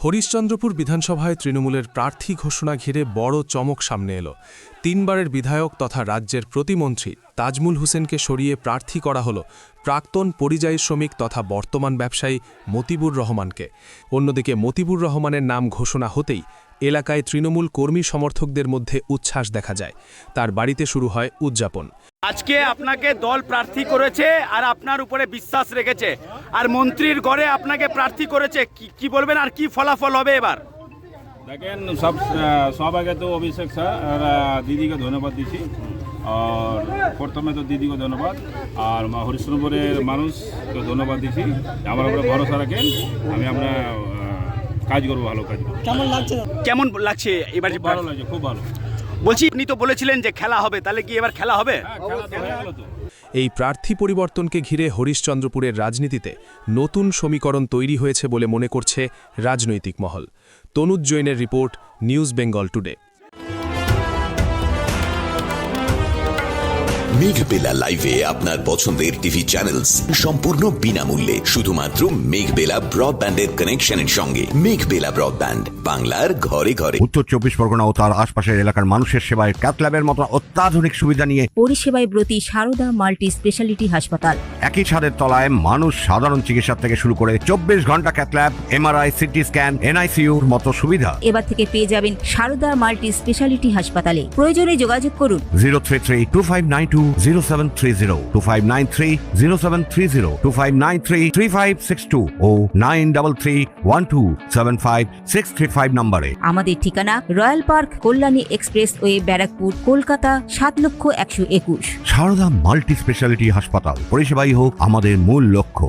হরিশ্চন্দ্রপুর বিধানসভায় তৃণমূলের প্রার্থী ঘোষণা ঘিরে বড় চমক সামনে এলো। ৩ বারের বিধায়ক তথা রাজ্যের প্রতিমন্ত্রী তাজমুল হোসেনকে সরিয়ে প্রার্থী করা হলো প্রাক্তন পরিযায়ী শ্রমিক তথা বর্তমান ব্যবসায়ী মতিবুর রহমানকে। অন্যদিকে মতিবুর রহমানের নাম ঘোষণা হতেই এলাকায় তৃণমূল কর্মী সমর্থকদের মধ্যে উচ্ছ্বাস দেখা যায়। তার বাড়িতে শুরু হয় উদযাপন। আজকে আপনাকে দল প্রার্থী করেছে আর আপনার উপরে বিশ্বাস রেখেছে, আর মন্ত্রীর ঘরে আপনাকে প্রার্থী করেছে, কি বলবেন আর কি ফলাফল হবে এবার? দেখেন, সব আগে তো অভিষেক স্যার আর দিদিকে ধন্যবাদ দিচ্ছি। আর প্রথমে তো দিদিকে ধন্যবাদ, আর হরিশ্চন্দ্রপুরের মানুষকে ধন্যবাদ দিচ্ছি। আমার উপরে ভরসা রাখেন, আমরা কাজ করবো, ভালো কাজ করবো। কেমন লাগছে এবার? ভালো লাগছে, খুব ভালো। বলছি, আপনি তো বলেছিলেন যে খেলা হবে, তাহলে কি এবার খেলা হবে? হ্যাঁ, খেলা তো হয়ে গেল তো। এই প্রার্থী পরিবর্তনকে ঘিরে হরিশ্চন্দ্রপুরের রাজনীতিতে নতুন সমীকরণ তৈরি হয়েছে বলে মনে করছে রাজনৈতিক মহল। তনুজ জৈনের রিপোর্ট, নিউজ বেঙ্গল টুডে। মেঘবেলা লাইভে আপনার পছন্দের টিভি চ্যানেলস সম্পূর্ণ বিনামূল্যে, শুধুমাত্র মেঘবেলা ব্রডব্যান্ডের কানেকশনের সঙ্গে। মেঘবেলা ব্রডব্যান্ড, বাংলার ঘরে ঘরে। উত্তর 24 পরগনা ও তার আশপাশের এলাকার মানুষের সেবায় ক্যাথল্যাবের মতো অত্যাধুনিক সুবিধা নিয়ে পরিষেবায় ব্রতী সারদা মাল্টি স্পেশালিটি হাসপাতাল। একই ছাদের তলায় মানুষ সাধারণ চিকিৎসা থেকে শুরু করে 24 ঘন্টা ক্যাথল্যাব, এমআরআই, সিটি স্ক্যান, এনআইসিউর মতো সুবিধা এবার থেকে পেয়ে যাবেন সারদা মাল্টি স্পেশালিটি হাসপাতালে। প্রয়োজনে যোগাযোগ করুন 033-2592-0730, 2593-0730, 2593-3562 ও 9331275635 নম্বরে। আমাদের ঠিকানা royal park, Kalyani expressway, Barrackpore, Kolkata ৭,১২১। সারদা মাল্টি স্পেশালিটি হাসপাতাল, পরিষেবাই হোক আমাদের মূল লক্ষ্য।